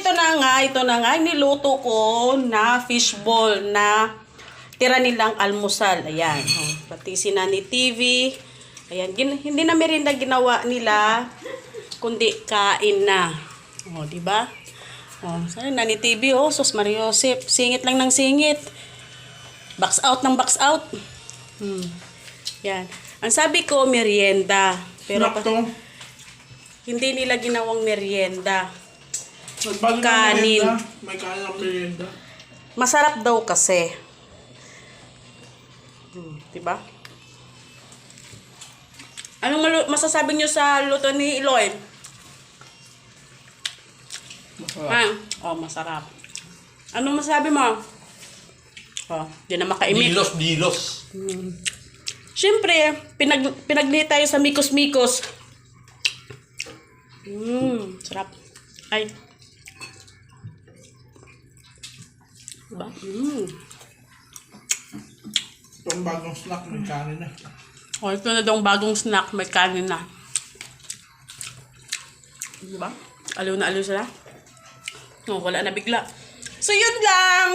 ito na nga, niluto ko na fishball na tira nilang almusal. Ayan. Oh, pati si Nani TV. Ayan. Hindi na merienda ginawa nila, kundi kain na. Oh, diba? Oh, sana Nani TV, oh, sus Mariosep. Singit lang ng singit. Box out ng box out. Yan. Ang sabi ko, merienda. Pero hindi nila ginawang merienda. Kanin. May kanin ang merienda. Masarap daw kasi. Diba? Anong masasabi nyo sa luto ni Eloy? Masarap. Oh, masarap. Anong masasabi mo? Oh, di na makaimik. Dilos. Siyempre, pinagli tayo sa mikos-mikos. Sarap. Ay. Diba? Itong bagong snack, may kanin na. Oh, ito na daw bagong snack, may kanin na. Diba? Aliw na aliw sila. Oh, wala na bigla. So, yun lang.